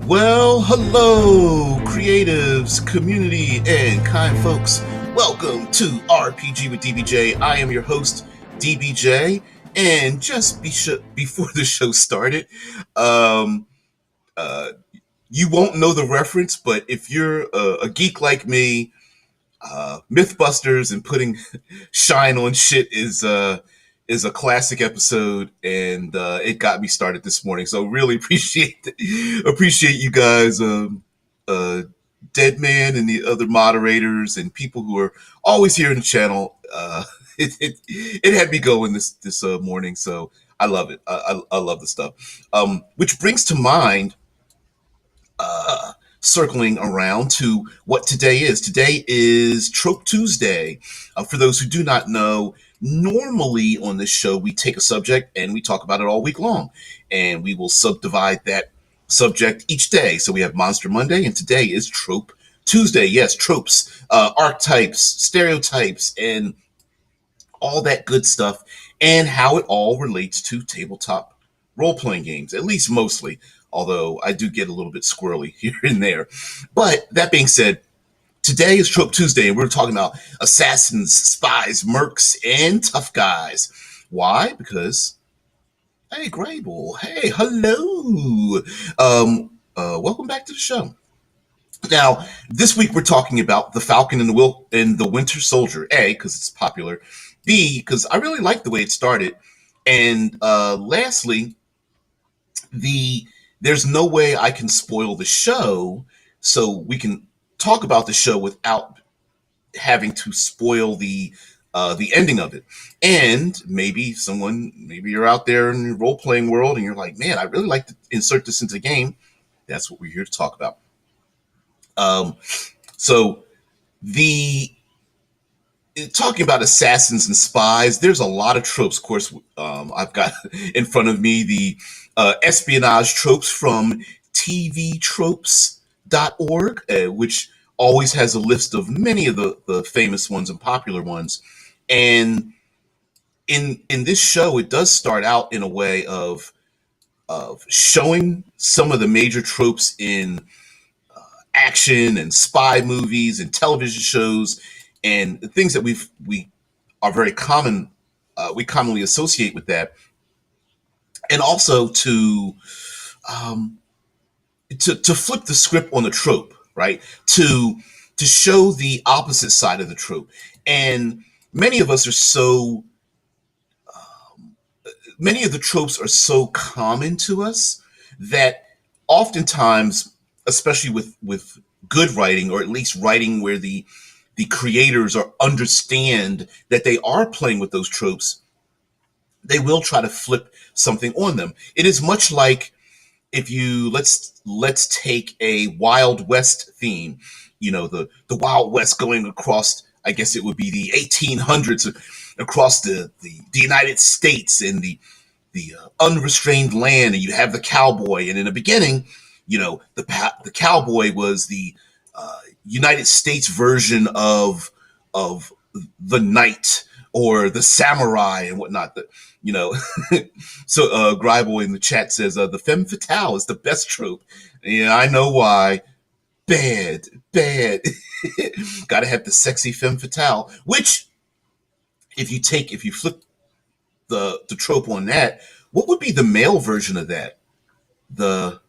Well, hello, creatives, community, and kind folks. Welcome to RPG with DBJ. I am your host, DBJ, and just before the show started, um, uh, you won't know the reference, but if you're a geek like me, Mythbusters and putting shine on shit is a classic episode, and it got me started this morning. So really appreciate you guys, uh, Deadman and the other moderators and people who are always here in the channel. It had me going this morning, so I love it. I love the stuff. Which brings to mind circling around to what today is. Today is Trope Tuesday. For those who do not know, normally on this show, we take a subject and we talk about it all week long. And we will subdivide that subject each day. So we have Monster Monday, and today is Trope Tuesday. Yes, tropes, archetypes, stereotypes, and all that good stuff, and how it all relates to tabletop role-playing games, at least mostly, although I do get a little bit squirrely here and there. But that being said, today is Trope Tuesday, and we're talking about assassins, spies, mercs, and tough guys. Why? Because, hey, Grable, hey, hello. Welcome back to the show. Now, this week we're talking about the Falcon and the Winter Soldier. A, because it's popular. B, because I really like the way it started. And lastly, there's no way I can spoil the show, so we can talk about the show without having to spoil the ending of it. And maybe you're out there in the role playing world and you're like, man, I really like to insert this into the game. That's what we're here to talk about. So the talking about assassins and spies, there's a lot of tropes. Of course, I've got in front of me the espionage tropes from tvtropes.org, which always has a list of many of the famous ones and popular ones. And in this show, it does start out in a way of showing some of the major tropes in action and spy movies and television shows and things that we are very common we commonly associate with that, and also um, to flip the script on the trope, right? To show the opposite side of the trope. And many of us are so many of the tropes are so common to us that oftentimes, especially with good writing, or at least writing where the creators are understand that they are playing with those tropes, they will try to flip something on them. It is much like, if you let's take a Wild West theme, the Wild West going across, I guess it would be the 1800s, across the United States, and the unrestrained land, and you have the cowboy, and in the beginning, the cowboy was the United States version of the knight or the samurai and whatnot. You know, so Gryboy in the chat says the femme fatale is the best trope. Yeah, I know why. Bad. Got to have the sexy femme fatale. Which, if you flip the trope on that, what would be the male version of that? The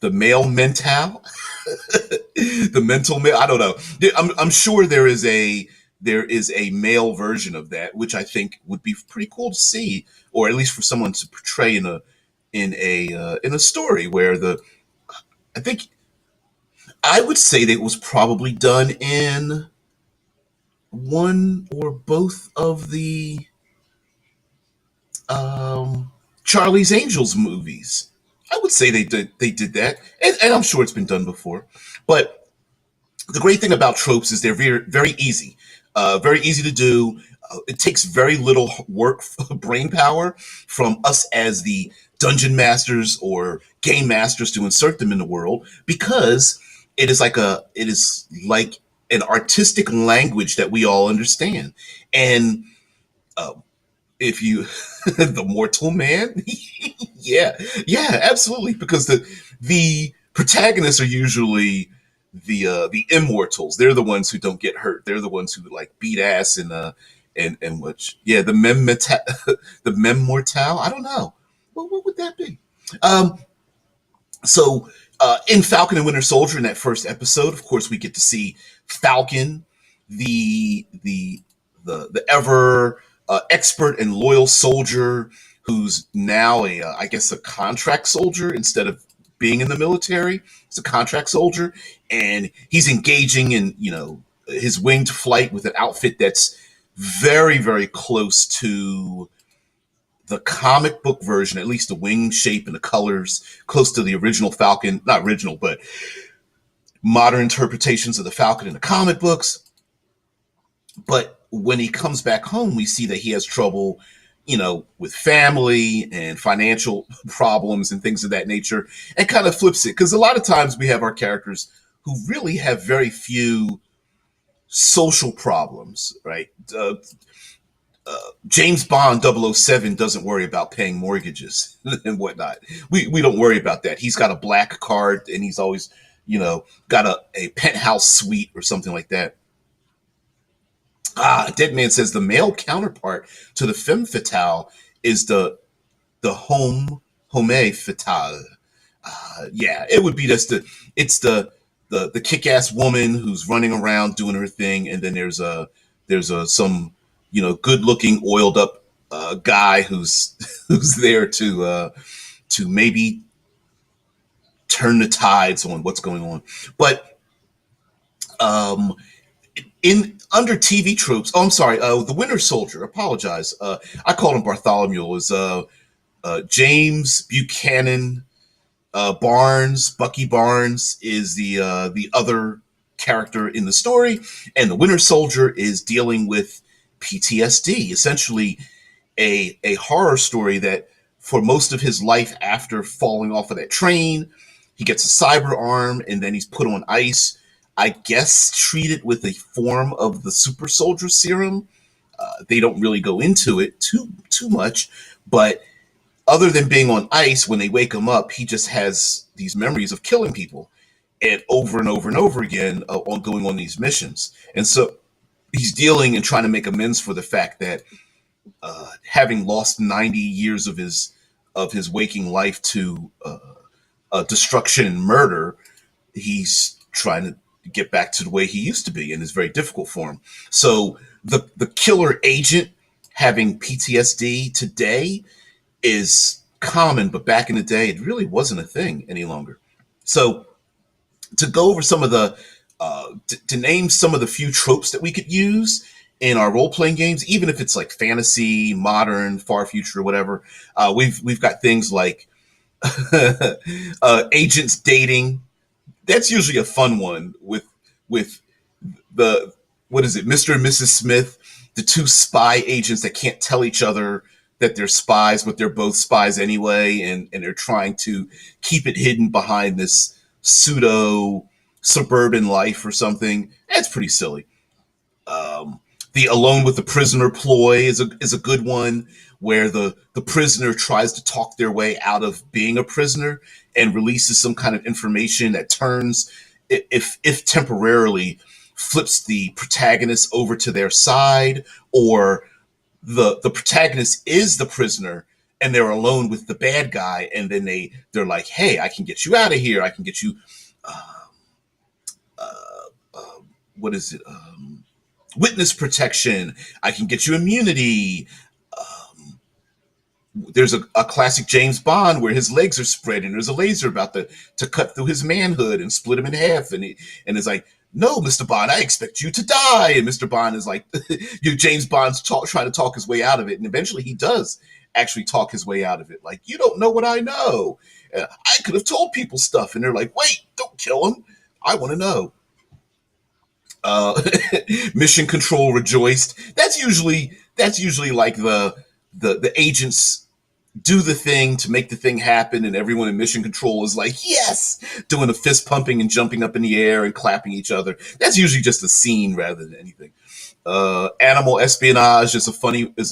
male mental, the mental male. I don't know. I'm sure there is a male version of that, which I think would be pretty cool to see, or at least for someone to portray in a story where I think I would say that it was probably done in one or both of the Charlie's Angels movies. I would say they did that, and I'm sure it's been done before. But the great thing about tropes is they're very easy to do. It takes very little work, brain power from us as the dungeon masters or game masters to insert them in the world, because it is like an artistic language that we all understand. And uh, if you the mortal man, yeah, absolutely, because the Protagonists are usually the immortals. They're the ones who don't get hurt. They're the ones who like beat ass and which the the mem mortal. I don't know. What would that be? Um, so in Falcon and Winter Soldier, in that first episode, of course, we get to see Falcon, the ever expert and loyal soldier who's now I guess a contract soldier instead of being in the military. He's a contract soldier, and he's engaging in his winged flight with an outfit that's very close to the comic book version, at least the wing shape and the colors, close to the original Falcon, not original, but modern interpretations of the Falcon in the comic books. But when he comes back home, we see that he has trouble, with family and financial problems and things of that nature, and kind of flips it. Because a lot of times we have our characters who really have very few social problems, right? James Bond 007 doesn't worry about paying mortgages and whatnot. We don't worry about that. He's got a black card and he's always, got a penthouse suite or something like that. Dead Man says the male counterpart to the femme fatale is the home fatale. Yeah, it would be it's the kick ass woman who's running around doing her thing, and then there's some good looking oiled up guy who's who's there to maybe turn the tides on what's going on. But in under TV tropes, oh, I'm sorry, the Winter Soldier. Apologize, I called him Bartholomew. Is James Buchanan Barnes. Bucky Barnes is the other character in the story, and the Winter Soldier is dealing with PTSD, essentially a horror story that for most of his life after falling off of that train, he gets a cyber arm and then he's put on ice. I guess treated with a form of the super soldier serum. They don't really go into it too much, but other than being on ice, when they wake him up, he just has these memories of killing people and over and over again on going on these missions. And so he's dealing and trying to make amends for the fact that having lost 90 years of his waking life to destruction and murder, he's trying to get back to the way he used to be, and it's very difficult for him. So the killer agent having PTSD today is common, but back in the day, it really wasn't a thing any longer. So to go over some of the to name some of the few tropes that we could use in our role playing games, even if it's like fantasy, modern, far future, whatever. We've got things like agents dating. That's usually a fun one with the what is it, Mr. and Mrs. Smith, the two spy agents that can't tell each other that they're spies, but they're both spies anyway, and they're trying to keep it hidden behind this pseudo suburban life or something. That's pretty silly. The alone with the prisoner ploy is a good one, where the prisoner tries to talk their way out of being a prisoner and releases some kind of information that turns, if temporarily, flips the protagonist over to their side, or the protagonist is the prisoner and they're alone with the bad guy, and then they're like, hey, I can get you out of here, I can get you what is it, witness protection, I can get you immunity. There's a classic James Bond where his legs are spread and there's a laser about to cut through his manhood and split him in half, and it's like, no, Mr. Bond, I expect you to die. And Mr. Bond is like, James Bond's trying to talk his way out of it. And eventually he does actually talk his way out of it. Like, you don't know what I know. I could have told people stuff. And they're like, wait, don't kill him, I want to know. Uh, Mission Control rejoiced. That's usually like the agents do the thing to make the thing happen, and everyone in Mission Control is like, yes, doing a fist pumping and jumping up in the air and clapping each other. That's usually just a scene rather than anything. Animal espionage is a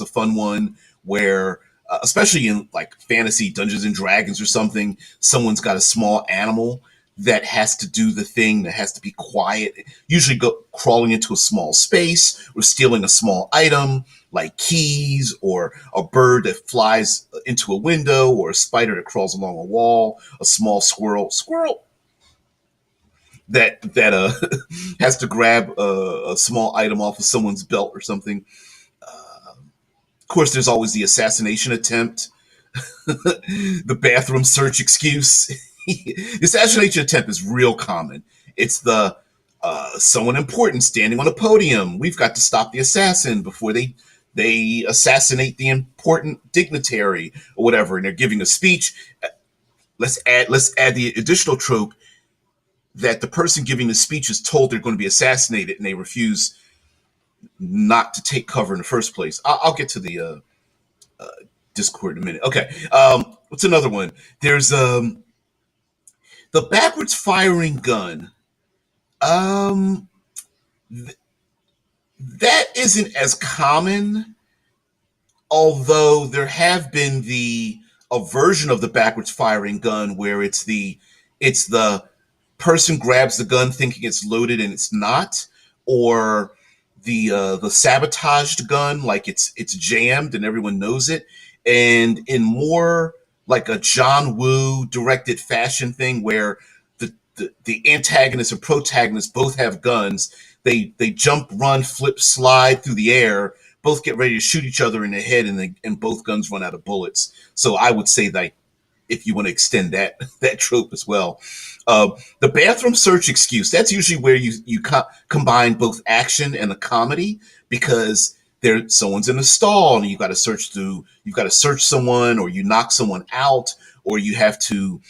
fun one, where especially in like fantasy Dungeons and Dragons or something, someone's got a small animal that has to do the thing, that has to be quiet, usually go crawling into a small space or stealing a small item like keys or a bird that flies into a window or a spider that crawls along a wall, a small squirrel that has to grab a small item off of someone's belt or something. Of course, there's always the assassination attempt, the bathroom search excuse. The assassination attempt is real common. It's the someone important standing on a podium. We've got to stop the assassin before they assassinate the important dignitary or whatever, and they're giving a speech. Let's add the additional trope that the person giving the speech is told they're going to be assassinated and they refuse not to take cover in the first place. I'll get to the Discord in a minute. Okay, what's another one? There's the backwards firing gun. Um, th- that isn't as common, although there have been a version of the backwards firing gun where it's the person grabs the gun thinking it's loaded and it's not, or the sabotaged gun, like it's jammed and everyone knows it. And in more like a John Woo directed fashion thing where the antagonist and protagonist both have guns, they jump, run, flip, slide through the air, both get ready to shoot each other in the head, and both guns run out of bullets. So I would say that if you want to extend that trope as well. The bathroom search excuse, that's usually where you combine both action and a comedy, because someone's in a stall and you've got to search someone, or you knock someone out, or you have to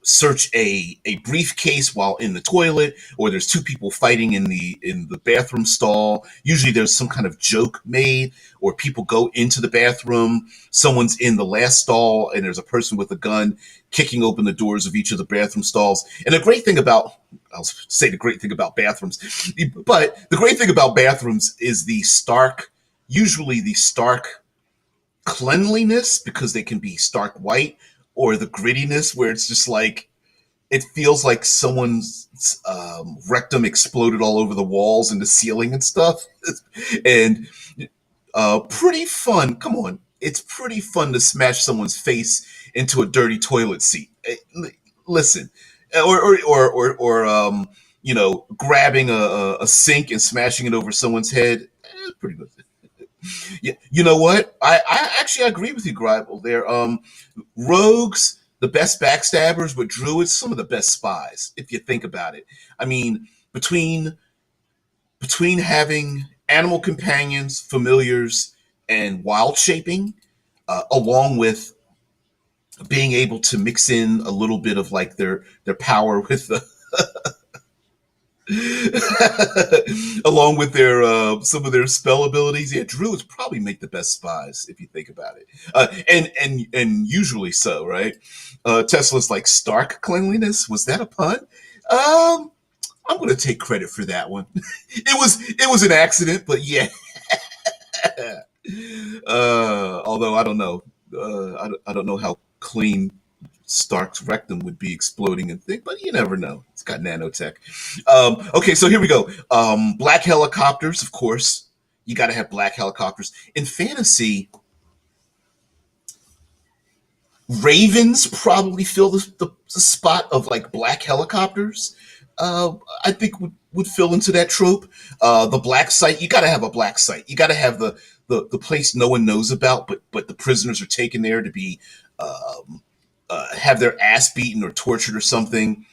search a briefcase while in the toilet, or there's two people fighting in the bathroom stall. Usually there's some kind of joke made, or people go into the bathroom, someone's in the last stall, and there's a person with a gun kicking open the doors of each of the bathroom stalls. And I'll say the great thing about bathrooms, but the great thing about bathrooms is usually the stark cleanliness, because they can be stark white, or the grittiness where it's just like it feels like someone's rectum exploded all over the walls and the ceiling and stuff. And pretty fun. Come on, it's pretty fun to smash someone's face into a dirty toilet seat. Listen, or grabbing a sink and smashing it over someone's head. Pretty good. Yeah, you know what? I actually agree with you, Gribel. There, rogues, the best backstabbers, but druids, some of the best spies. If you think about it, I mean, between having animal companions, familiars, and wild shaping, along with being able to mix in a little bit of like their power with the along with their some of their spell abilities. Yeah, druids probably make the best spies if you think about it, and usually so, right? Tesla's like stark cleanliness. Was that a pun? I'm going to take credit for that one. It was an accident, but yeah. Although I don't know, I don't know how clean Stark's rectum would be exploding and thing, but you never know. It's got nanotech. Okay, so here we go. Black helicopters, of course. You got to have black helicopters. In fantasy, ravens probably fill the spot of like black helicopters. I think would fill into that trope. The black site, you got to have a black site. You got to have the place no one knows about, but the prisoners are taken there to be have their ass beaten or tortured or something.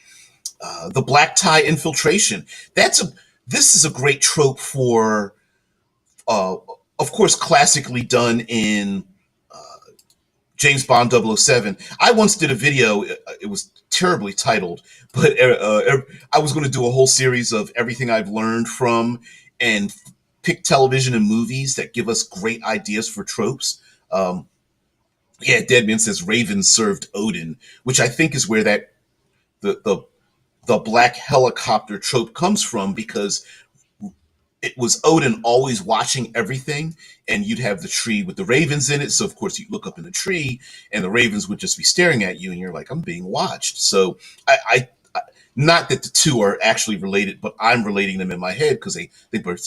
The black tie infiltration. This is a great trope for, uh, of course, classically done in James Bond 007. I once did a video. It was terribly titled, but I was going to do a whole series of everything I've learned from and pick television and movies that give us great ideas for tropes. Yeah, Deadman says Raven served Odin, which I think is where the black helicopter trope comes from, because it was Odin always watching everything, and you'd have the tree with the ravens in it. So of course you look up in the tree, and the ravens would just be staring at you, and you're like, I'm being watched. So Not that the two are actually related, but I'm relating them in my head because they both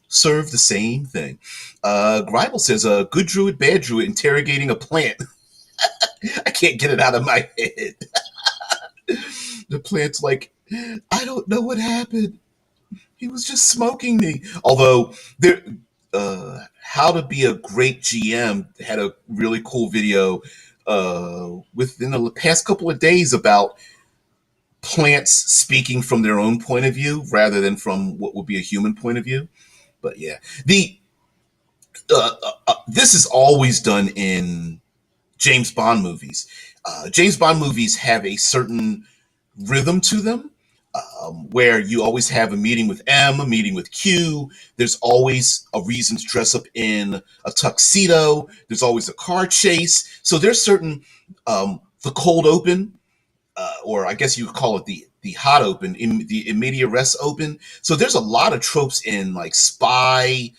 serve the same thing. Gribel says a good druid, bad druid interrogating a plant. I can't get it out of my head. The plant's like, I don't know what happened. He was just smoking me. Although there, how to be a great GM had a really cool video within the past couple of days about plants speaking from their own point of view rather than from what would be a human point of view. But yeah, the this is always done in James Bond movies. James Bond movies have a certain rhythm to them, where you always have a meeting with M, a meeting with Q. There's always a reason to dress up in a tuxedo. There's always a car chase. So there's certain the cold open, or I guess you would call it the hot open, in the immediate res open. So there's a lot of tropes in like spy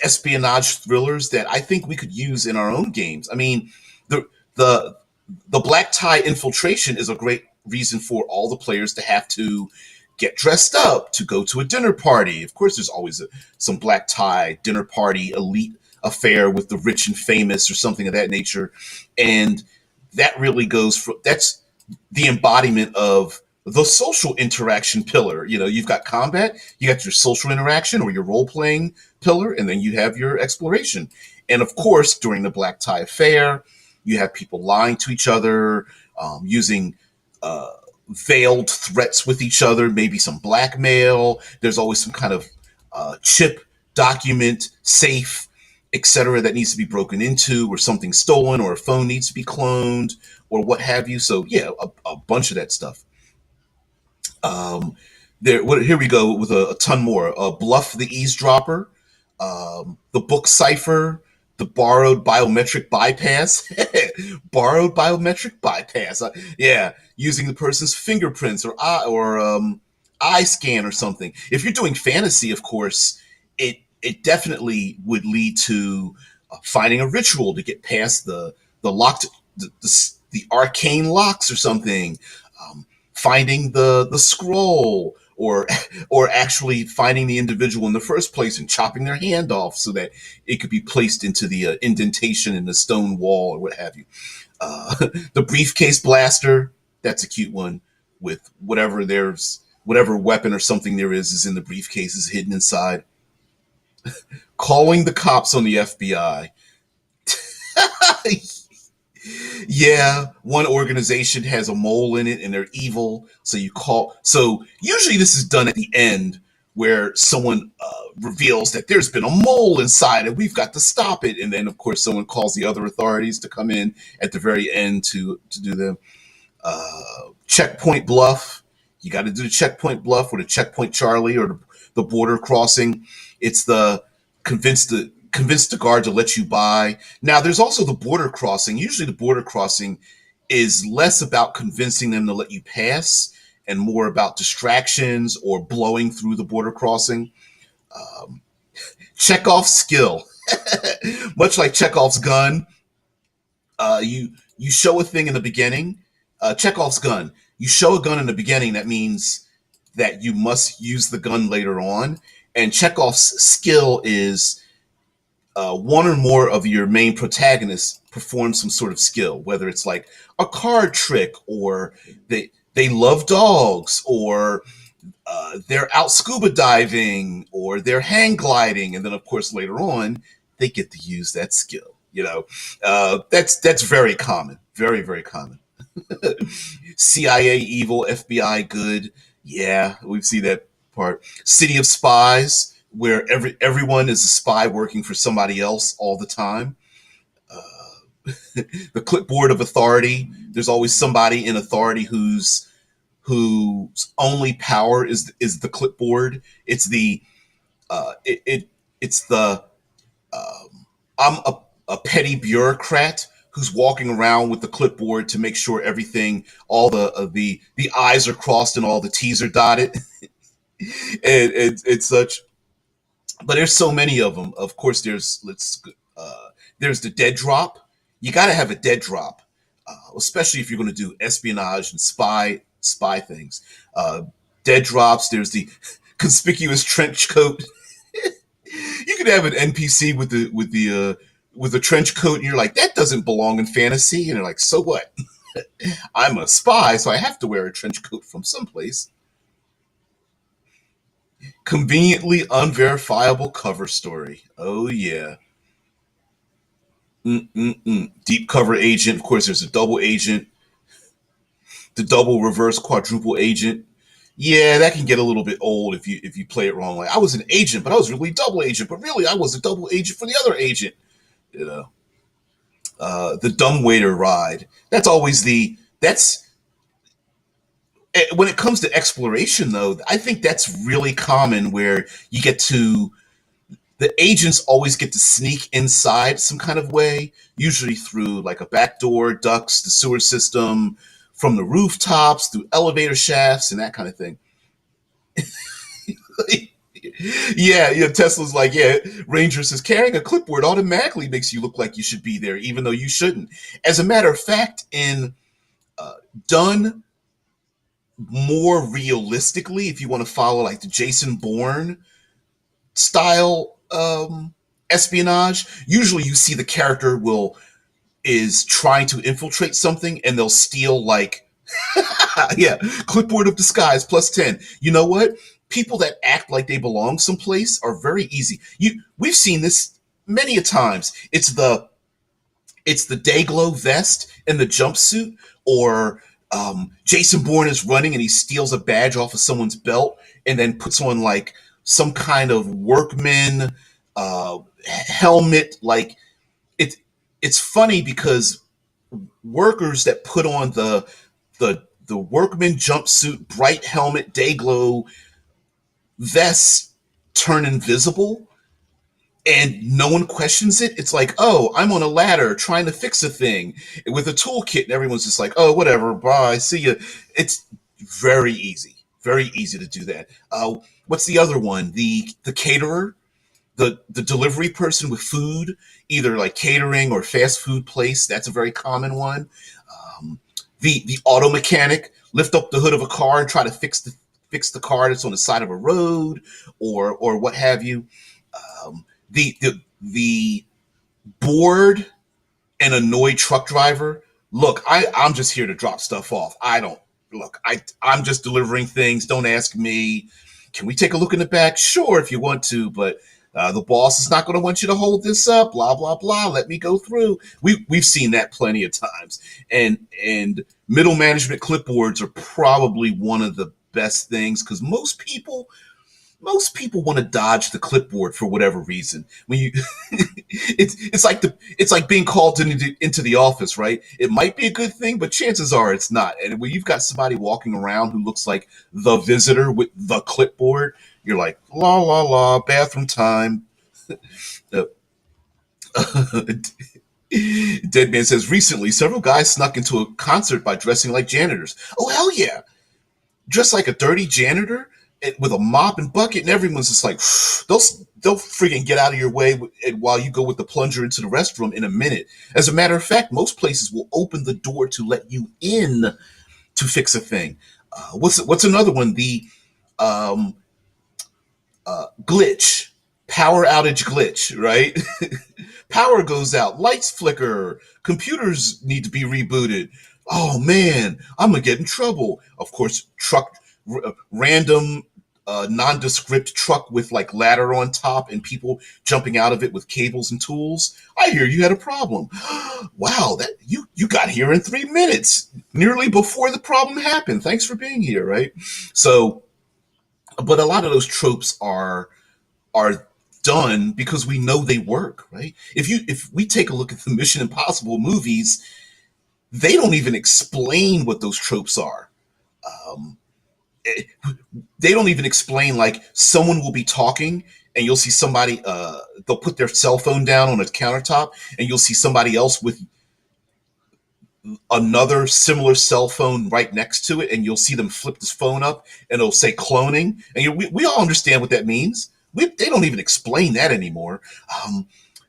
espionage thrillers that I think we could use in our own games. I mean, the the the black tie infiltration is a great reason for all the players to have to get dressed up to go to a dinner party. Of course, there's always some black tie dinner party elite affair with the rich and famous or something of that nature, and that really goes for that's the embodiment of the social interaction pillar. You know, you've got combat, you got your social interaction or your role playing pillar, and then you have your exploration. And of course, during the black tie affair, you have people lying to each other, using uh, veiled threats with each other, maybe some blackmail. There's always some kind of chip, document, safe, etc., that needs to be broken into, or something stolen, or a phone needs to be cloned, or what have you. So yeah, a bunch of that stuff. Um, here we go with a ton more. Bluff the eavesdropper, the book cipher, the borrowed biometric bypass, borrowed biometric bypass. Yeah, using the person's fingerprints or eye scan or something. If you're doing fantasy, of course, it definitely would lead to finding a ritual to get past the locked the arcane locks or something. Finding the scroll, or actually finding the individual in the first place and chopping their hand off so that it could be placed into the indentation in the stone wall or what have you. uh, the briefcase blaster, that's a cute one, with whatever weapon or something there is in the briefcase is hidden inside. Calling the cops on the FBI. Yeah, one organization has a mole in it and they're evil. So you call. So usually this is done at the end where someone reveals that there's been a mole inside and we've got to stop it. And then, of course, someone calls the other authorities to come in at the very end to do them. Checkpoint bluff. You got to do the checkpoint bluff or the checkpoint Charlie or the border crossing. It's the convince the guard to let you by. Now, there's also the border crossing. Usually, the border crossing is less about convincing them to let you pass and more about distractions or blowing through the border crossing. Um, Chekhov's skill, much like Chekhov's gun. You show a thing in the beginning. Chekhov's gun. You show a gun in the beginning. That means that you must use the gun later on. And Chekhov's skill is one or more of your main protagonists perform some sort of skill, whether it's like a card trick, or they love dogs, or they're out scuba diving, or they're hang gliding, and then of course later on they get to use that skill. You know, that's very common, very common. CIA evil, FBI good. Yeah, we've seen that part. City of Spies, where everyone is a spy working for somebody else all the time. The clipboard of authority. There's always somebody in authority whose only power is the clipboard. It's the it's the I'm a petty bureaucrat who's walking around with the clipboard to make sure everything, all the I's are crossed and all the T's are dotted, and such. But there's so many of them. Of course, there's the dead drop. You got to have a dead drop. especially if you're going to do espionage and spy things. Uh, Dead drops. There's the conspicuous trench coat. You could have an NPC with the trench coat, and you're like, that doesn't belong in fantasy. And you're like, so what? I'm a spy, so I have to wear a trench coat from someplace. Conveniently unverifiable cover story. Oh yeah. Mm-mm-mm. Deep cover agent. Of course, there's a double agent, the double reverse quadruple agent. Yeah, that can get a little bit old if you play it wrong. Like I was an agent, but I was really double agent, but really I was a double agent for the other agent. You know, the dumbwaiter ride. That's always the that's when it comes to exploration though. I think that's really common where you get to the agents always get to sneak inside some kind of way, usually through like a back door, ducts, the sewer system, from the rooftops, through elevator shafts, and that kind of thing. Yeah, Tesla's like, yeah, Ranger says carrying a clipboard automatically makes you look like you should be there, even though you shouldn't. As a matter of fact, in done more realistically, if you want to follow like the Jason Bourne style espionage, usually you see the character will is trying to infiltrate something and they'll steal like yeah, clipboard of disguise plus 10. You know what? People that act like they belong someplace are very easy. We've seen this many a times. It's the day glow vest and the jumpsuit, or Jason Bourne is running and he steals a badge off of someone's belt and then puts on like some kind of workman helmet. Like it's it's funny because workers that put on the workman jumpsuit, bright helmet, day glow vests turn invisible and no one questions it. It's like, oh, I'm on a ladder trying to fix a thing with a toolkit, and everyone's just like, oh, whatever, bye, see you. It's very easy to do that. What's the other one? The caterer, the delivery person with food, either like catering or fast food place. That's a very common one. The auto mechanic lift up the hood of a car and try to fix the car that's on the side of a road or what have you. The bored and annoyed truck driver. Look, I'm just here to drop stuff off. I don't look. I'm just delivering things. Don't ask me. Can we take a look in the back? Sure, if you want to, but the boss is not going to want you to hold this up. Blah blah blah. Let me go through. We've seen that plenty of times, and middle management clipboards are probably one of the best things because most people want to dodge the clipboard for whatever reason. When you, it's like being called into the office, right? It might be a good thing, but chances are it's not. And when you've got somebody walking around who looks like the visitor with the clipboard, you're like, la la la, bathroom time. Uh, Dead Man says recently several guys snuck into a concert by dressing like janitors. Oh hell yeah! Dressed like a dirty janitor with a mop and bucket, and everyone's just like, they'll freaking get out of your way while you go with the plunger into the restroom in a minute. As a matter of fact, most places will open the door to let you in to fix a thing. What's another one? The um, glitch, power outage glitch, right? Power goes out, lights flicker, computers need to be rebooted. Oh man, I'm gonna get in trouble. Of course, random nondescript truck with like ladder on top and people jumping out of it with cables and tools. I hear you had a problem. Wow, that you got here in 3 minutes, nearly before the problem happened. Thanks for being here, right? So, but a lot of those tropes are done because we know they work, right? If we take a look at the Mission Impossible movies, they don't even explain what those tropes are. Um, they don't even explain like someone will be talking and you'll see somebody they'll put their cell phone down on a countertop and you'll see somebody else with another similar cell phone right next to it and you'll see them flip this phone up and it'll say cloning and we all understand what that means. They don't even explain that anymore.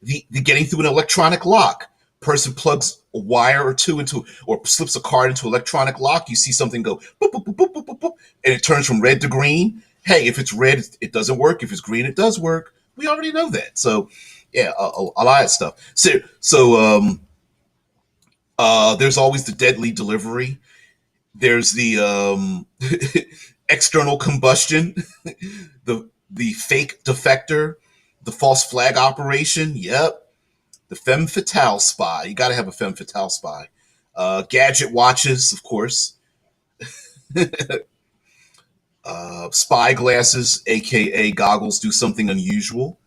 The getting through an electronic lock. person plugs a wire or two into, or slips a card into electronic lock, you see something go boop, boop, boop, boop, boop, boop, boop, and it turns from red to green. Hey, if it's red, it doesn't work. If it's green, it does work. We already know that. So, yeah, a lot of stuff. There's always the deadly delivery. There's the external combustion, the fake defector, the false flag operation. Yep, the femme fatale spy. You got to have a femme fatale spy. Gadget watches, of course. Spy glasses, aka goggles, do something unusual.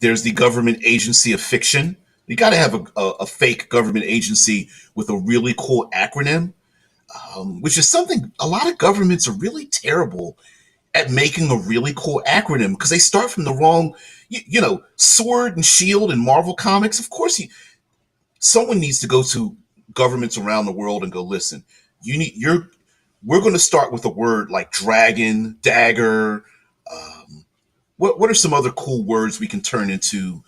There's the government agency of fiction. You got to have a fake government agency with a really cool acronym, which is something a lot of governments are really terrible at making a really cool acronym because they start from the wrong, sword and shield and Marvel comics. Of course, someone needs to go to governments around the world and go, listen, we're going to start with a word like dragon, dagger. What are some other cool words we can turn into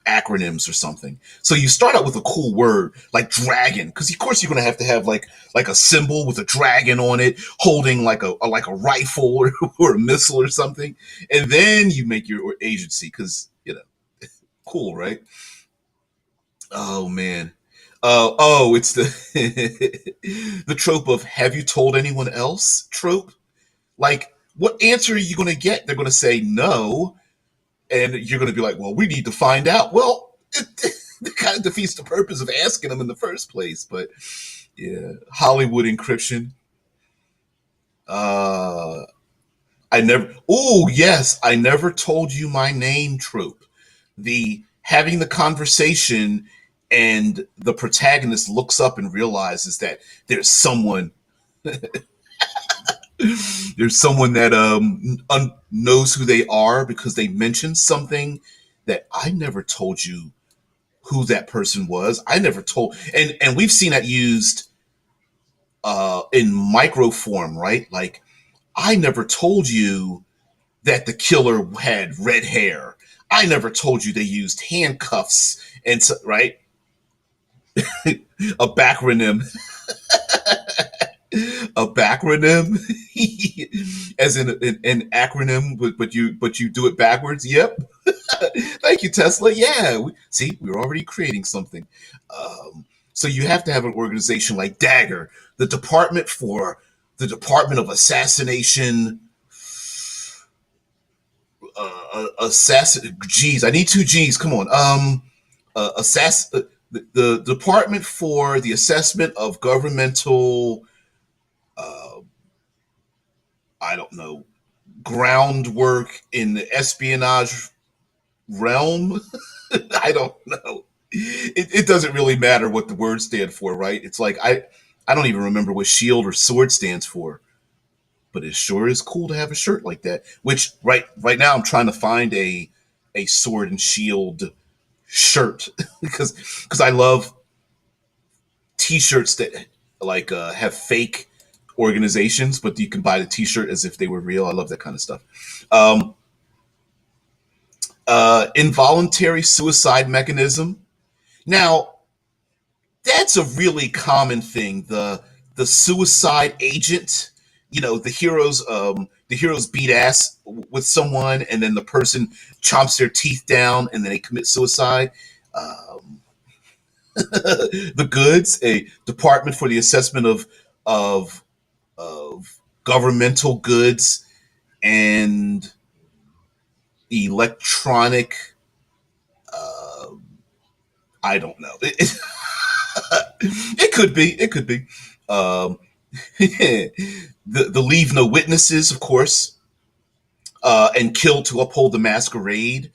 acronyms or something? So you start out with a cool word like dragon, because of course you're going to have like a symbol with a dragon on it, holding like a rifle or a missile or something, and then you make your agency because cool, right? Oh man. It's the the trope of "have you told anyone else?" trope. Like, what answer are you going to get? They're going to say no, and you're going to be like, "Well, we need to find out." Well, it kind of defeats the purpose of asking them in the first place. But yeah, Hollywood encryption. Uh, I never. Oh yes, I never told you my name trope. The having the conversation and the protagonist looks up and realizes that there's someone there's someone that knows who they are because they mentioned something that I never told you who that person was. I never told, and we've seen that used in micro form, right? Like, I never told you that the killer had red hair. I never told you they used handcuffs and so, right, a backronym, a backronym, as in an acronym, but you do it backwards. Yep. Thank you, Tesla. Yeah. See, we're already creating something. So you have to have an organization like Dagger, the Department of Assassination. Assassin. G's. I need two G's. Come on. Assass. The Department for the Assessment of Governmental. Uh, I don't know, groundwork in the espionage realm. I don't know. It doesn't really matter what the words stand for, right? It's like I don't even remember what shield or sword stands for, but it sure is cool to have a shirt like that. Which right now I'm trying to find a sword and shield shirt because I love T-shirts that like have fake organizations, but you can buy the T-shirt as if they were real. I love that kind of stuff. Um, Involuntary suicide mechanism. Now, that's a really common thing. The suicide agent. The heroes beat ass with someone, and then the person chomps their teeth down, and then they commit suicide. Um, the goods, a department for the assessment of of governmental goods and electronic. Uh, I don't know. It could be. It could be. Um, the leave no witnesses, of course, and kill to uphold the masquerade.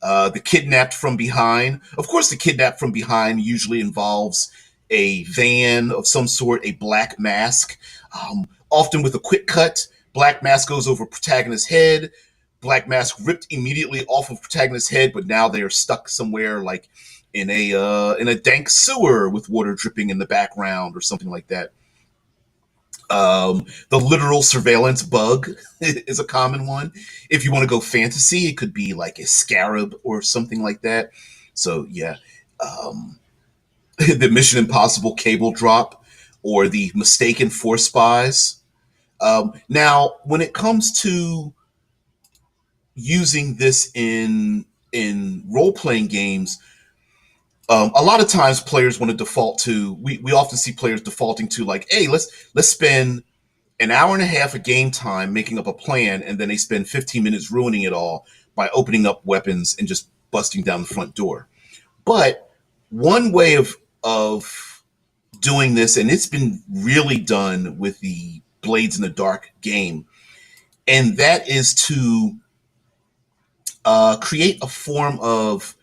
The kidnapped from behind. Of course, the kidnapped from behind usually involves a van of some sort, a black mask, often with a quick cut. Black mask goes over protagonist's head. Black mask ripped immediately off of protagonist's head, but now they are stuck somewhere like in a dank sewer with water dripping in the background or something like that. The literal surveillance bug is a common one. If you want to go fantasy, it could be like a scarab or something like that. So yeah, um, the Mission Impossible cable drop or the mistaken for spies. Now, when it comes to using this in role playing games, a lot of times players want to default to. We often see players defaulting to like, hey, let's spend an hour and a half of game time making up a plan, and then they spend 15 minutes ruining it all by opening up weapons and just busting down the front door. But one way of doing this, and it's been really done with the Blades in the Dark game, and that is to create a form of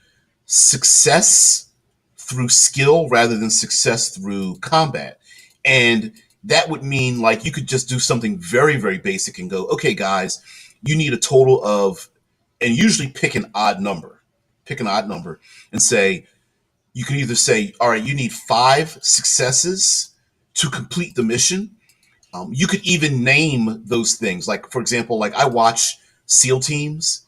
success through skill rather than success through combat. And that would mean like you could just do something very, very basic and go, okay, guys, you need a total of, and usually pick an odd number and say, you can either say, all right, you need 5 successes to complete the mission. You could even name those things. Like, for example, like I watch SEAL teams,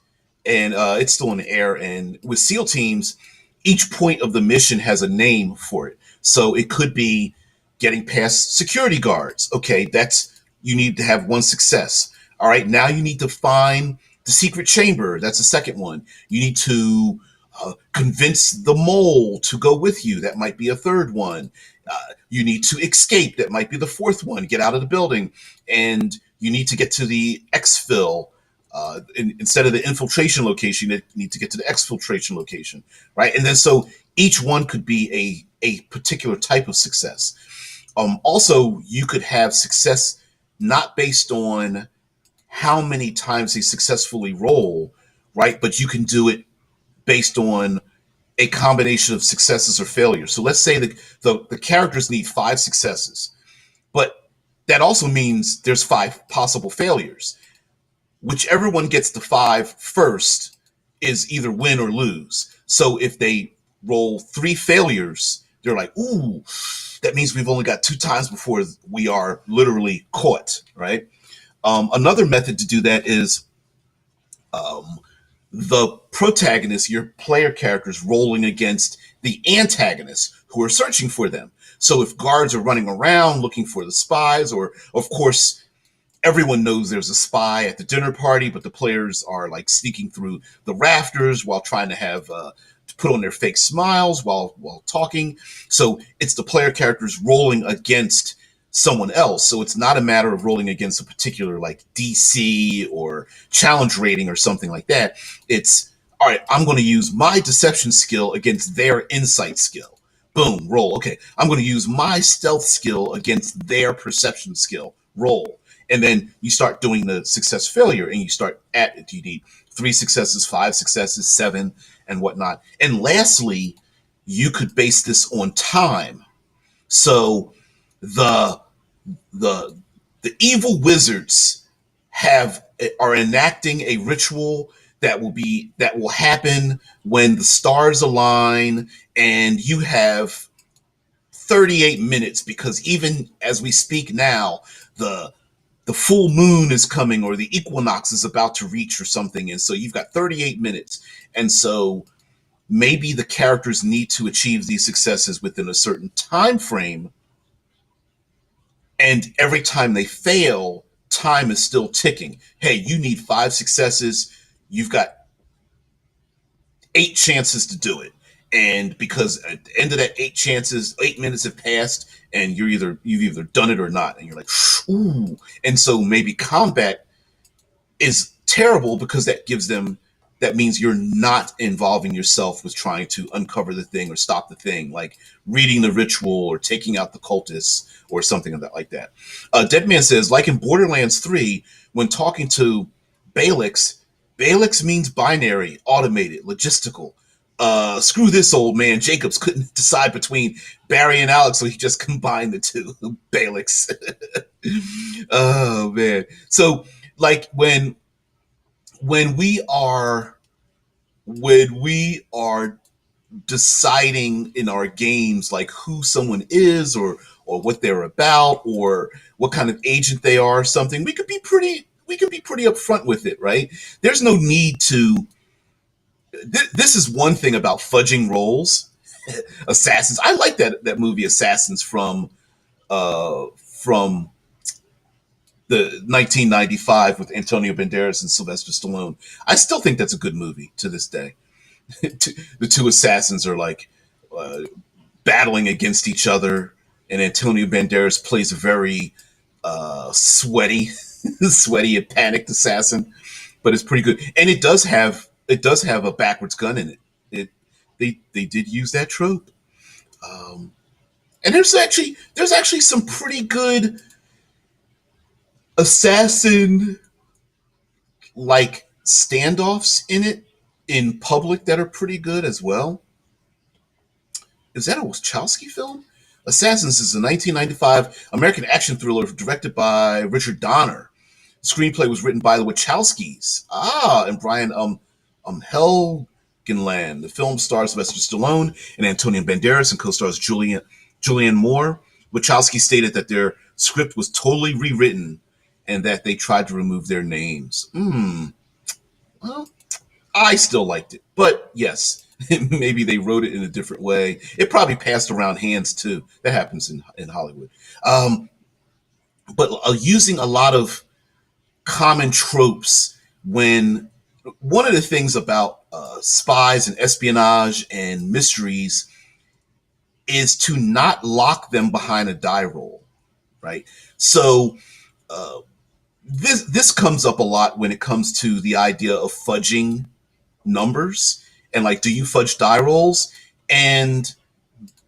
and it's still in the air. And with SEAL teams, each point of the mission has a name for it. So it could be getting past security guards. Okay, that's you need to have 1 success. All right, now you need to find the secret chamber. That's the second one. You need to convince the mole to go with you. That might be a third one. You need to escape. That might be the fourth one. Get out of the building. And you need to get to the exfil. Instead of the infiltration location, you need to get to the exfiltration location, right? And then so each one could be a particular type of success. Also, you could have success not based on how many times they successfully roll, right? But you can do it based on a combination of successes or failures. So let's say the characters need 5 successes, but that also means there's 5 possible failures. Whichever one gets the 5 first is either win or lose. So if they roll 3 failures, they're like, ooh, that means we've only got 2 times before we are literally caught, right? Another method to do that is um, the protagonist, your player characters, rolling against the antagonists who are searching for them. So if guards are running around looking for the spies, or of course, everyone knows there's a spy at the dinner party, but the players are like sneaking through the rafters while trying to have to put on their fake smiles while talking. So it's the player characters rolling against someone else. So it's not a matter of rolling against a particular like DC or challenge rating or something like that. It's all right, I'm going to use my deception skill against their insight skill. Boom, roll. Okay, I'm going to use my stealth skill against their perception skill. Roll. And then you start doing the success failure and you start at it. You need 3 successes, 5 successes, 7, and whatnot. And lastly, you could base this on time. So the the the evil wizards have are enacting a ritual that will happen when the stars align, and you have 38 minutes, because even as we speak now, the the full moon is coming or the equinox is about to reach or something, and so you've got 38 minutes. And so maybe the characters need to achieve these successes within a certain time frame, and every time they fail, time is still ticking. Hey, you need 5 successes. You've got 8 chances to do it. And because at the end of that 8 chances, 8 minutes have passed, and you've either done it or not. And you're like, ooh. And so maybe combat is terrible because that means you're not involving yourself with trying to uncover the thing or stop the thing, like reading the ritual or taking out the cultists or something of that like that. Deadman says, like in Borderlands 3, when talking to Balix, Balix means binary, automated, logistical. Screw this old man. Jacobs couldn't decide between Barry and Alex, so he just combined the two. Balix. Oh man. So like when we are when we are deciding in our games like who someone is or what they're about or what kind of agent they are or something, we can be pretty upfront with it, right? There's no need to This is one thing about fudging roles. Assassins. I like that movie Assassins from the 1995 with Antonio Banderas and Sylvester Stallone. I still think that's a good movie to this day. The two assassins are like uh, battling against each other, and Antonio Banderas plays a very sweaty, sweaty and panicked assassin, but it's pretty good. And it does have a backwards gun in it. They did use that trope. Um, and there's actually some pretty good assassin like standoffs in it in public that are pretty good as well. Is that a Wachowski film? Assassins is a 1995 American action thriller directed by Richard Donner. The screenplay was written by the Wachowskis. And Brian Helgeland. The film stars Sylvester Stallone and Antonio Banderas and co-stars Julianne Moore. Wachowski stated that their script was totally rewritten and that they tried to remove their names. Well, I still liked it, but yes, maybe they wrote it in a different way. It probably passed around hands too. That happens in Hollywood. Um, but using a lot of common tropes when one of the things about spies and espionage and mysteries is to not lock them behind a die roll, right? So uh, this comes up a lot when it comes to the idea of fudging numbers and like, do you fudge die rolls? And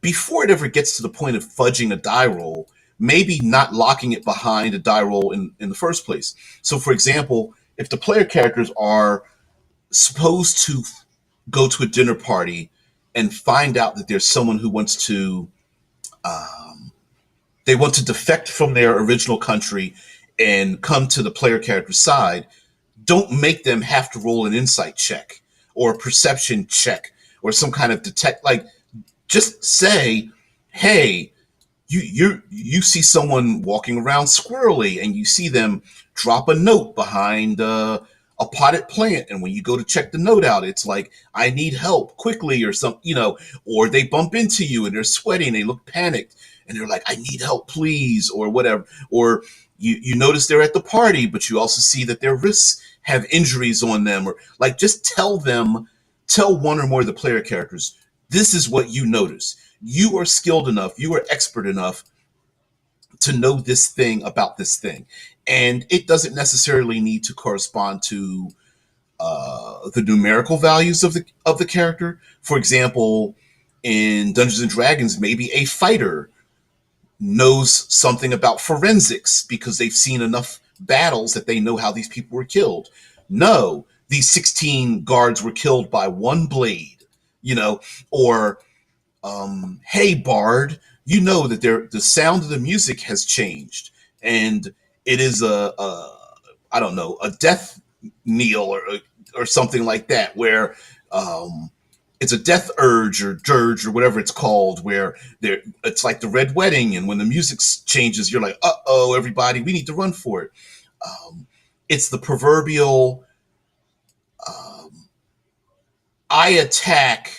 before it ever gets to the point of fudging a die roll, maybe not locking it behind a die roll in the first place. So, for example, if the player characters are supposed to go to a dinner party and find out that there's someone who wants to they want to defect from their original country and come to the player character's side, don't make them have to roll an insight check or a perception check or some kind of detect. Like, just say, hey, you see someone walking around squirrely and you see them drop a note behind a potted plant, and when you go to check the note out, it's like, I need help quickly, or some, or they bump into you and they're sweating, they look panicked and they're like, I need help please, or whatever. Or you notice they're at the party but you also see that their wrists have injuries on them, or like, just tell one or more of the player characters, this is what you notice. You are skilled enough, you are expert enough to know this thing about this thing. And it doesn't necessarily need to correspond to the numerical values of the character. For example, in Dungeons and Dragons, maybe a fighter knows something about forensics because they've seen enough battles that they know how these people were killed. No, these 16 guards were killed by one blade, you know, or hey Bard, you know that the sound of the music has changed, and it is a I don't know, a death kneel or something like that, where um, it's a death urge or dirge or whatever it's called, where it's like the Red Wedding, and when the music changes, you're like, oh, everybody, we need to run for it. Um, it's the proverbial um, I attack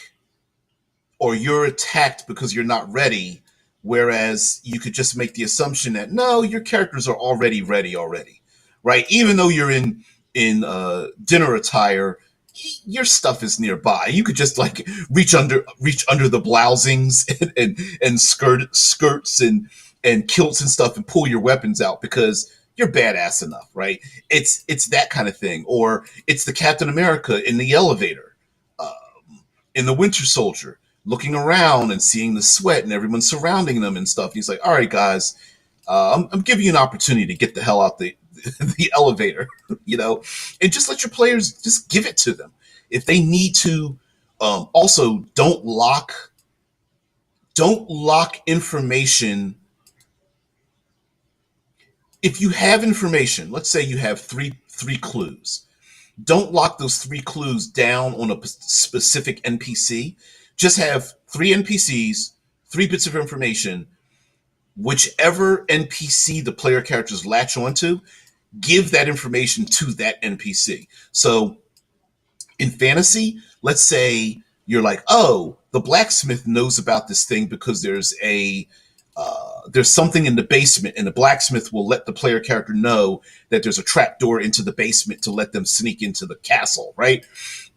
or you're attacked because you're not ready. Whereas you could just make the assumption that no, your characters are already ready already, right? Even though you're in dinner attire, your stuff is nearby. You could just like reach under the blousings and skirts and kilts and stuff and pull your weapons out because you're badass enough, right? It's that kind of thing. Or it's the Captain America in the elevator, in the Winter Soldier, looking around and seeing the sweat and everyone surrounding them and stuff. He's like, "All right, guys, I'm giving you an opportunity to get the hell out the elevator, and just let your players just give it to them if they need to." Also, don't lock information. If you have information, let's say you have three clues, don't lock those three clues down on a specific NPC. Just have three NPCs, three bits of information. Whichever NPC the player characters latch onto, give that information to that NPC. So in fantasy, let's say you're like, oh, the blacksmith knows about this thing because there's something in the basement, and the blacksmith will let the player character know that there's a trap door into the basement to let them sneak into the castle, right?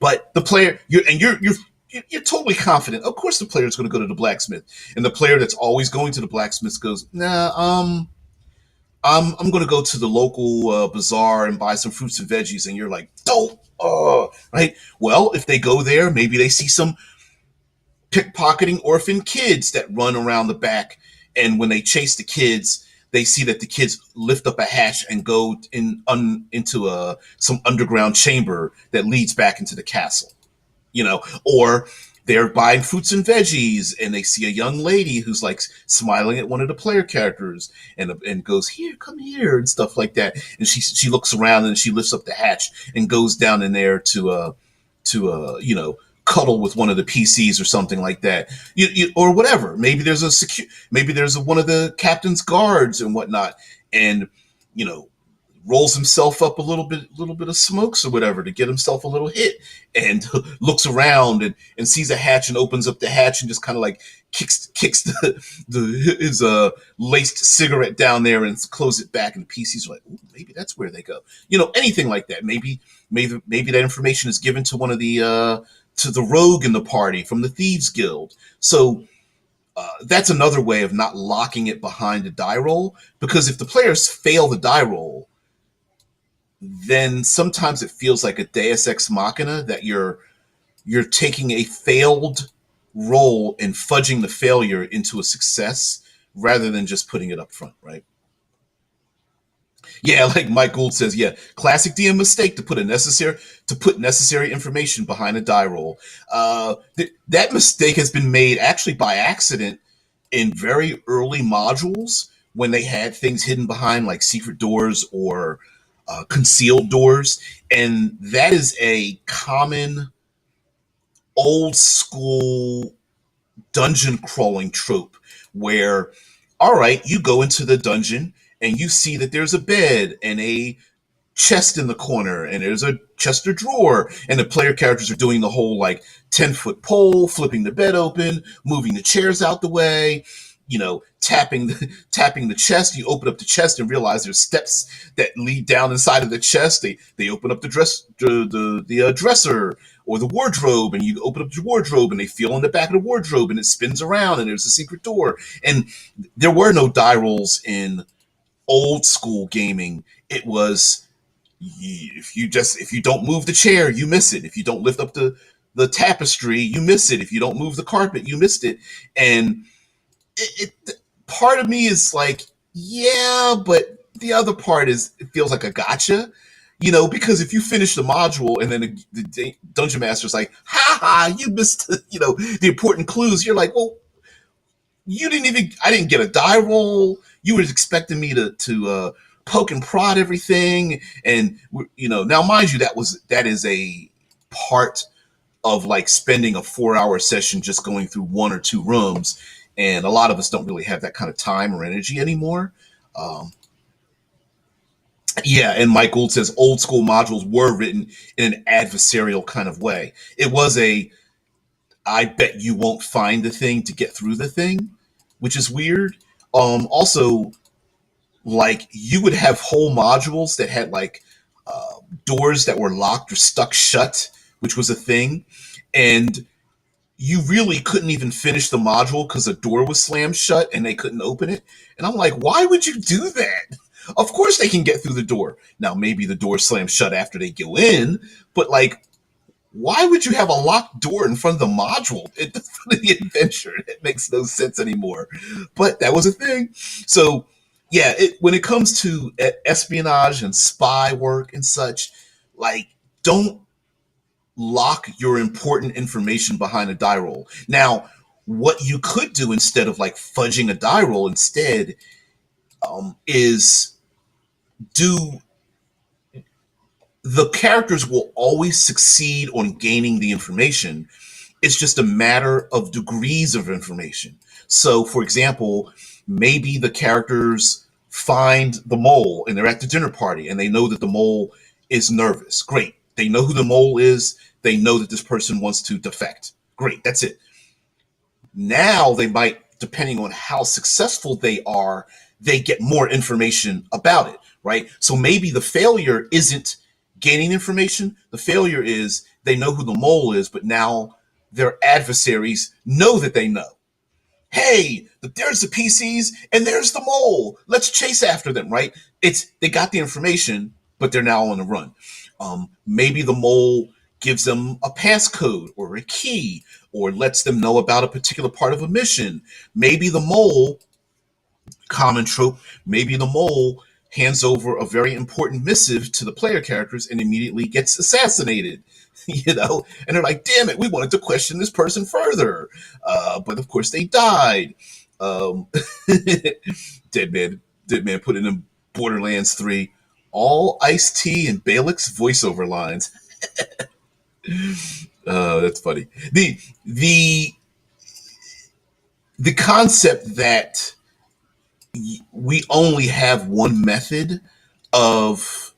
But the player, you're totally confident. Of course, the player is going to go to the blacksmith, and the player that's always going to the blacksmith goes, "Nah, I'm going to go to the local bazaar and buy some fruits and veggies." And you're like, "Dope, right?" Well, if they go there, maybe they see some pickpocketing orphan kids that run around the back, and when they chase the kids, they see that the kids lift up a hatch and go into some underground chamber that leads back into the castle, or they're buying fruits and veggies and they see a young lady who's like smiling at one of the player characters and goes, "Here, come here," and stuff like that, and she looks around and she lifts up the hatch and goes down in there to cuddle with one of the PCs or something like that, or whatever. Maybe there's one of the captain's guards and whatnot, and you know rolls himself up a little bit of smokes or whatever to get himself a little hit, and looks around and sees a hatch and opens up the hatch and just kind of like kicks his laced cigarette down there and close it back, and the PCs are like, "Ooh, maybe that's where they go." Anything like that. Maybe that information is given to one of the to the rogue in the party from the Thieves Guild. So that's another way of not locking it behind a die roll, because if the players fail the die roll, then sometimes it feels like a Deus Ex Machina that you're taking a failed roll and fudging the failure into a success rather than just putting it up front, right? Yeah, like Mike Gould says, yeah, classic DM mistake to put necessary information behind a die roll. That mistake has been made actually by accident in very early modules when they had things hidden behind like secret doors or concealed doors, and that is a common old school dungeon crawling trope where, all right, you go into the dungeon and you see that there's a bed and a chest in the corner and there's a chest or drawer, and the player characters are doing the whole like 10-foot pole, flipping the bed open, moving the chairs out the way, tapping the chest. You open up the chest and realize there's steps that lead down inside of the chest. They open up the dresser or the wardrobe, and you open up the wardrobe and they feel in the back of the wardrobe and it spins around and there's a secret door. And there were no die rolls in old school gaming. It was, if you don't move the chair, you miss it. If you don't lift up the tapestry, you miss it. If you don't move the carpet, you missed it. And part of me is like, yeah, but the other part is it feels like a gotcha, because if you finish the module and then the dungeon master's like, "Ha ha, you missed the important clues," you're like, well, I didn't get a die roll. You were expecting me to poke and prod everything, and now mind you, that is a part of like spending a 4-hour session just going through one or two rooms, and a lot of us don't really have that kind of time or energy anymore. Um, yeah, and Mike Gould says old school modules were written in an adversarial kind of way. It was I bet you won't find the thing to get through the thing, which is weird. Also, like you would have whole modules that had like doors that were locked or stuck shut, which was a thing, and you really couldn't even finish the module because the door was slammed shut and they couldn't open it. And I'm like, why would you do that? Of course they can get through the door. Now maybe the door slams shut after they go in, but like, why would you have a locked door in front of the module in front of the adventure? It makes no sense anymore. But that was a thing. So yeah, when it comes to espionage and spy work and such, like, don't lock your important information behind a die roll. Now, what you could do instead of like fudging a die roll instead, is do the characters will always succeed on gaining the information. It's just a matter of degrees of information. So, for example, maybe the characters find the mole and they're at the dinner party and they know that the mole is nervous. Great. They know who the mole is. They know that this person wants to defect. Great, that's it. Now they might, depending on how successful they are, they get more information about it, right? So maybe the failure isn't gaining information. The failure is they know who the mole is, but now their adversaries know that they know. Hey, there's the PCs and there's the mole. Let's chase after them, right? It's they got the information, but they're now on the run. Maybe the mole gives them a passcode or a key or lets them know about a particular part of a mission. Maybe the mole, common trope, maybe the mole hands over a very important missive to the player characters and immediately gets assassinated. And they're like, damn it, we wanted to question this person further. But of course they died. Um, Dead man put it in Borderlands 3. All Ice-T and Balix voiceover lines. That's funny. The concept that we only have one method of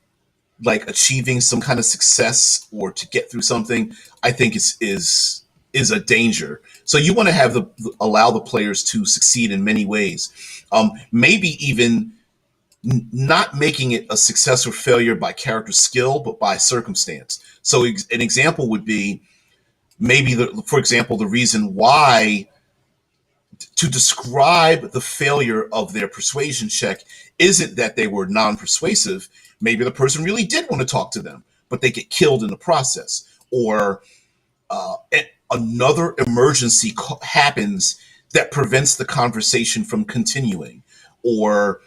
like achieving some kind of success or to get through something, I think is a danger. So you want to have allow the players to succeed in many ways. Maybe even not making it a success or failure by character skill, but by circumstance. So an example would be maybe for example, the reason why to describe the failure of their persuasion check isn't that they were non-persuasive. Maybe the person really did want to talk to them, but they get killed in the process. Or another emergency happens that prevents the conversation from continuing. Or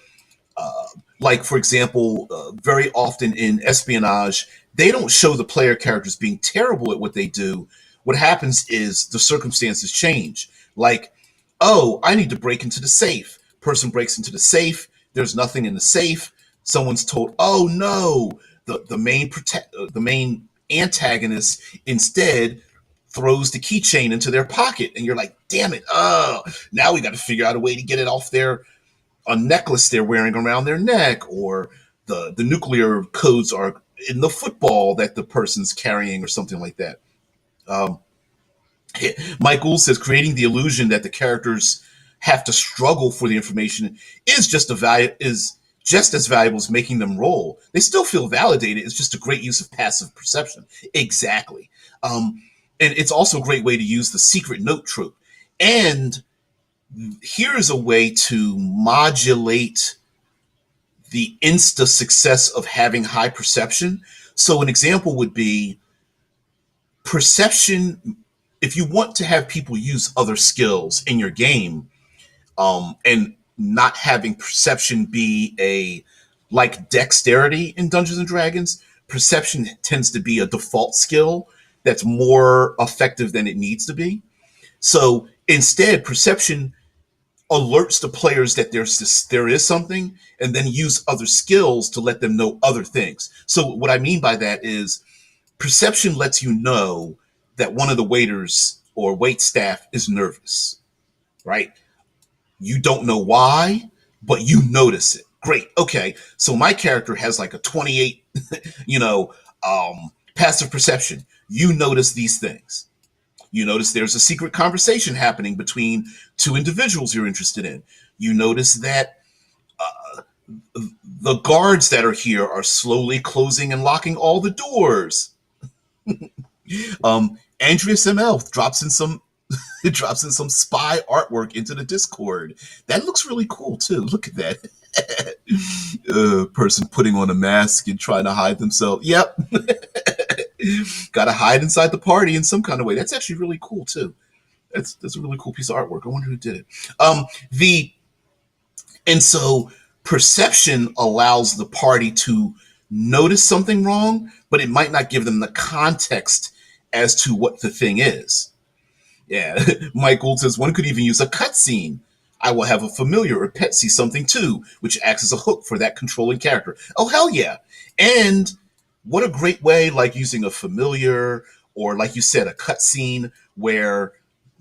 like, for example, very often in espionage, they don't show the player characters being terrible at what they do. What happens is the circumstances change. Like, oh, I need to break into the safe. Person breaks into the safe. There's nothing in the safe. Someone's told, oh no, the main antagonist instead throws the keychain into their pocket, and you're like, damn it, oh, now we got to figure out a way to get it off a necklace they're wearing around their neck, or the nuclear codes are in the football that the person's carrying, or something like that. Um, Mike Gould says creating the illusion that the characters have to struggle for the information is just as valuable as making them roll. They still feel validated. It's just a great use of passive perception. Exactly. And it's also a great way to use the secret note trope. And here's a way to modulate the insta success of having high perception. So an example would be perception. If you want to have people use other skills in your game, and not having perception be like dexterity in Dungeons and Dragons, perception tends to be a default skill that's more effective than it needs to be. So instead, perception alerts the players that there is something, and then use other skills to let them know other things. So what I mean by that is perception lets you know that one of the waiters or wait staff is nervous, right? You don't know why, but you notice it. Great. Okay. So my character has like a 28, passive perception. You notice these things. You notice there's a secret conversation happening between two individuals you're interested in. You notice that the guards that are here are slowly closing and locking all the doors. Andreas ML drops in some spy artwork into the Discord. That looks really cool too. Look at that. Person putting on a mask and trying to hide themselves. Yep. Gotta hide inside the party in some kind of way. That's actually really cool too. That's a really cool piece of artwork. I wonder who did it. And so perception allows the party to notice something wrong, but it might not give them the context as to what the thing is. Yeah, Mike Gould says one could even use a cutscene. I will have a familiar or pet see something too, which acts as a hook for that controlling character. Oh, hell yeah. And what a great way, like using a familiar or, like you said, a cutscene where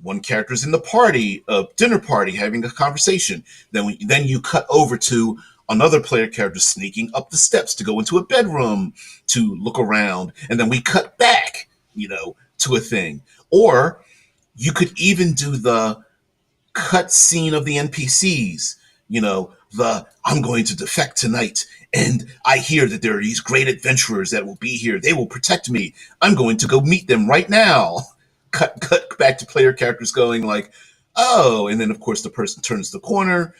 one character's in the party, a dinner party, having a conversation. Then you cut over to another player character sneaking up the steps to go into a bedroom to look around. And then we cut back, to a thing. Or you could even do the cut scene of the NPCs. The I'm going to defect tonight, and I hear that there are these great adventurers that will be here. They will protect me. I'm going to go meet them right now. Cut back to player characters going like, oh, and then of course the person turns the corner,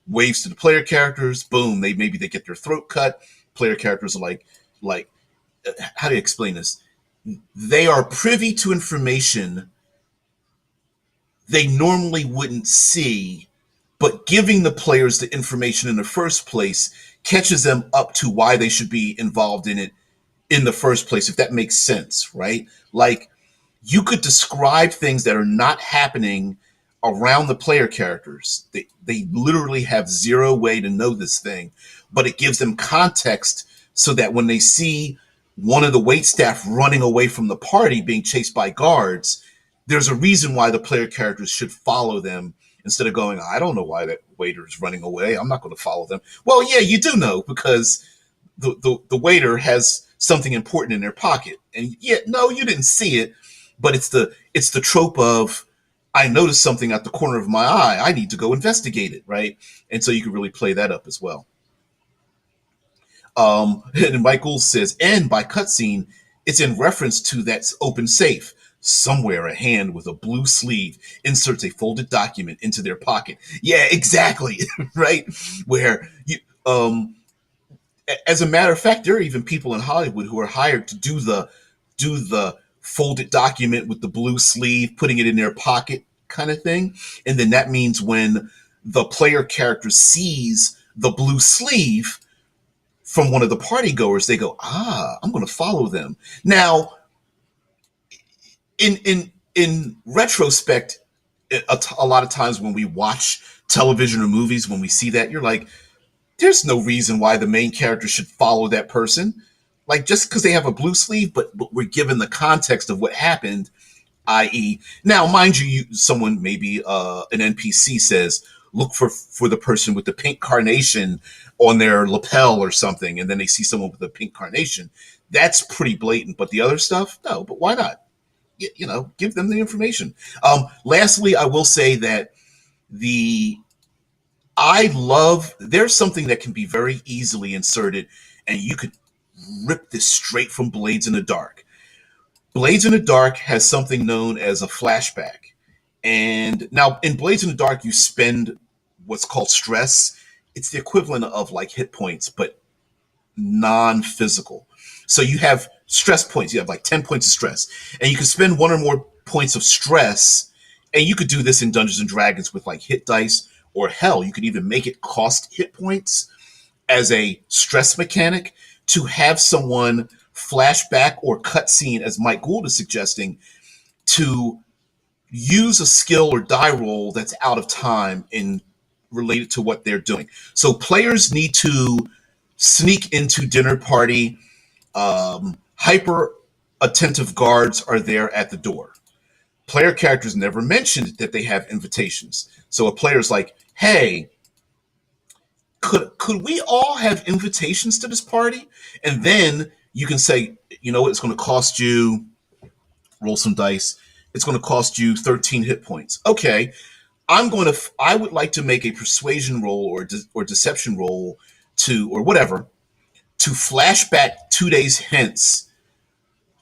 waves to the player characters. Boom, maybe they get their throat cut. Player characters are like, how do you explain this? They are privy to information they normally wouldn't see, but giving the players the information in the first place catches them up to why they should be involved in it in the first place, if that makes sense, right? Like, you could describe things that are not happening around the player characters. They literally have zero way to know this thing, but it gives them context so that when they see one of the wait staff running away from the party being chased by guards, there's a reason why the player characters should follow them instead of going, I don't know why that waiter is running away. I'm not going to follow them. Well, yeah, you do know, because the waiter has something important in their pocket. And yeah, no, you didn't see it, but it's the trope of, I noticed something at the corner of my eye. I need to go investigate it, right? And so you can really play that up as well. And Michael says, and by cutscene, it's in reference to that open safe. Somewhere a hand with a blue sleeve inserts a folded document into their pocket. Yeah, exactly. Right? Where you as a matter of fact, there are even people in Hollywood who are hired to do the folded document with the blue sleeve, putting it in their pocket kind of thing. And then that means when the player character sees the blue sleeve from one of the party goers, they go, I'm going to follow them. Now, in retrospect, a lot of times when we watch television or movies, when we see that, you're like, there's no reason why the main character should follow that person. Like, just because they have a blue sleeve, but we're given the context of what happened, i.e., now, mind you, someone, maybe an NPC says, look for the person with the pink carnation on their lapel or something, and then they see someone with a pink carnation. That's pretty blatant. But the other stuff, no. But why not? Give them the information. Lastly, I will say that the there's something that can be very easily inserted, and you could rip this straight from Blades in the Dark. Blades in the Dark has something known as a flashback. And now in Blades in the Dark, you spend what's called stress. It's the equivalent of like hit points, but non-physical. So you have stress points. You have like 10 points of stress, and you can spend one or more points of stress. And you could do this in Dungeons and Dragons with like hit dice, or hell, you could even make it cost hit points as a stress mechanic to have someone flashback or cutscene, as Mike Gould is suggesting, to use a skill or die roll that's out of time and related to what they're doing. So players need to sneak into dinner party. Hyper attentive guards are there at the door. Player characters never mentioned that they have invitations. So a player's like, hey, could we all have invitations to this party? And then you can say, it's going to cost you, roll some dice. It's going to cost you 13 hit points. Okay, I would like to make a persuasion roll or deception roll or whatever, to flashback 2 days hence,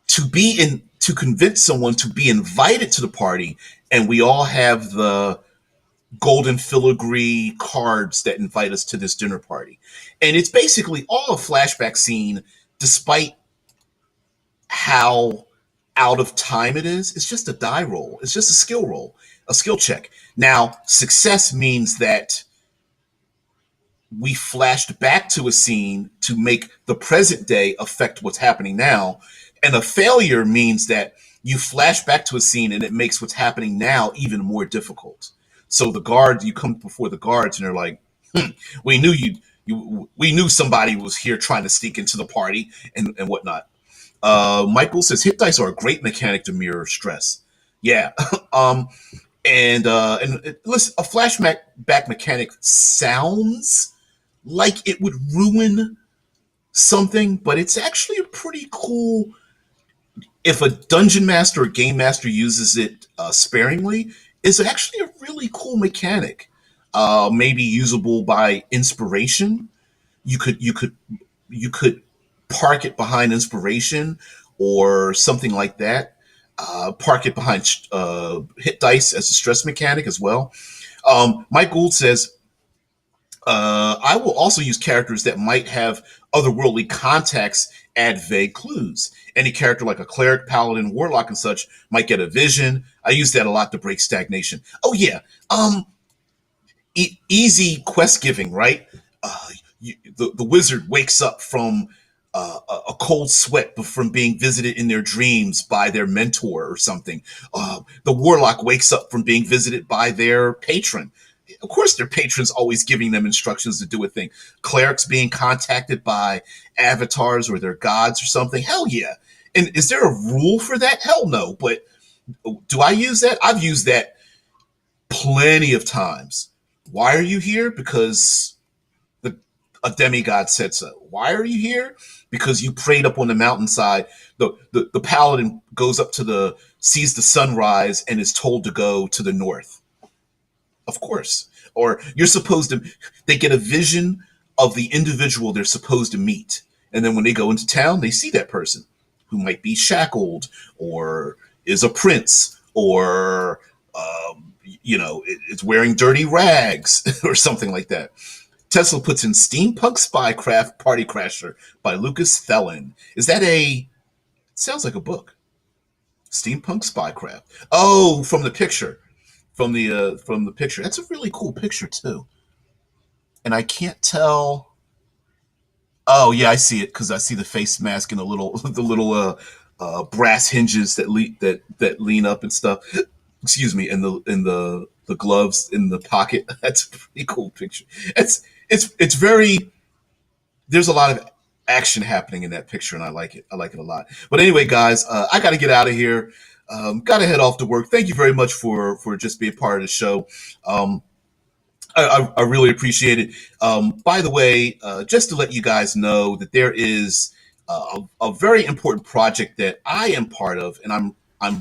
to convince someone to be invited to the party, and we all have the golden filigree cards that invite us to this dinner party. And it's basically all a flashback scene, despite how out of time it is. It's just a die roll. It's just a skill roll, a skill check. Now, success means that we flashed back to a scene to make the present day affect what's happening now. And a failure means that you flash back to a scene and it makes what's happening now even more difficult. So you come before the guards and they're like, we knew we knew somebody was here trying to sneak into the party and whatnot. Michael says hit dice are a great mechanic to mirror stress. Yeah. And listen, a flashback mechanic sounds like it would ruin something, but it's actually a pretty cool if a dungeon master or game master uses it sparingly, is actually a really cool mechanic. Maybe usable by inspiration. You could park it behind inspiration or something like that. Park it behind hit dice as a stress mechanic as well. Mike Gould says, I will also use characters that might have otherworldly contacts, add vague clues. Any character like a cleric, paladin, warlock, and such might get a vision. I use that a lot to break stagnation. Oh yeah, easy quest giving, right? The wizard wakes up from a cold sweat from being visited in their dreams by their mentor or something. The warlock wakes up from being visited by their patron. Of course, their patron's always giving them instructions to do a thing. Clerics being contacted by avatars or their gods or something. Hell yeah. And is there a rule for that? Hell no. But do I use that? I've used that plenty of times. Why are you here? Because a demigod said so. Why are you here? Because you prayed up on the mountainside. The paladin goes up to sees the sunrise and is told to go to the north. Of course. Or you're supposed to, they get a vision of the individual they're supposed to meet. And then when they go into town, they see that person who might be shackled or is a prince or, it's wearing dirty rags or something like that. Tesla puts in Steampunk Spycraft Party Crasher by Lucas Thelen. Is that sounds like a book. Steampunk Spycraft. Oh, from the picture. From the picture. That's a really cool picture too. And I can't tell. Oh yeah, I see it because I see the face mask and the little brass hinges that lean up and stuff. Excuse me, and the gloves in the pocket. That's a pretty cool picture. It's very, there's a lot of action happening in that picture, and I like it. I like it a lot. But anyway, guys, I got to get out of here. Got to head off to work. Thank you very much for just being part of the show. I really appreciate it. By the way, just to let you guys know that there is a very important project that I am part of, and I'm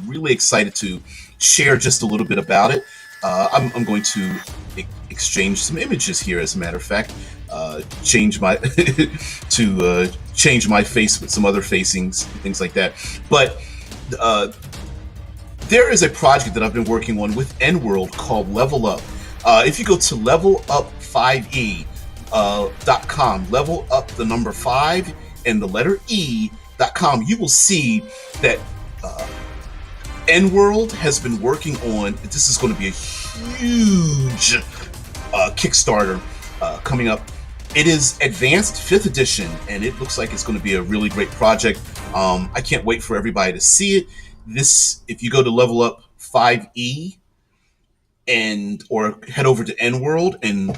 really excited to share just a little bit about it. I'm going to exchange some images here, as a matter of fact. Change my change my face with some other facings, things like that. But there is a project that I've been working on with N-World called Level Up. If you go to levelup5e.com, level up the number 5 and the letter e.com, you will see that N-World has been working on, this is going to be a huge Kickstarter coming up. It is Advanced 5th Edition, and it looks like it's going to be a really great project. I can't wait for everybody to see it. If you go to Level Up 5e or head over to N-World and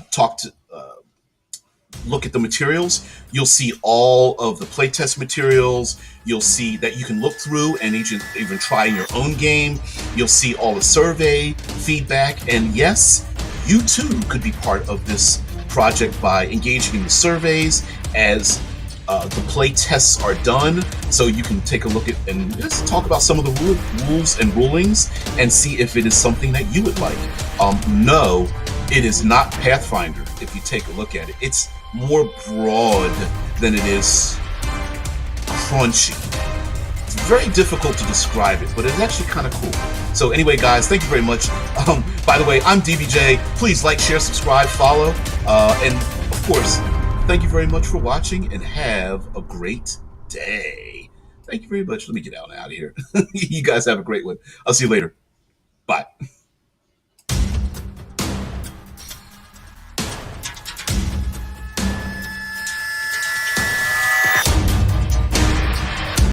look at the materials, you'll see all of the playtest materials. You'll see that you can look through and even try in your own game. You'll see all the survey feedback, and yes, you too could be part of this project by engaging in the surveys as the play tests are done, so you can take a look at and just talk about some of the rules and rulings and see if it is something that you would like. No, it is not Pathfinder. If you take a look at it, it's more broad than it is crunchy. It's very difficult to describe it, but it's actually kind of cool. So anyway, guys, thank you very much. By the way, I'm DBJ. Please like, share, subscribe, follow, and of course, thank you very much for watching, and have a great day. Thank you very much. Let me get out of here. You guys have a great one. I'll see you later. Bye.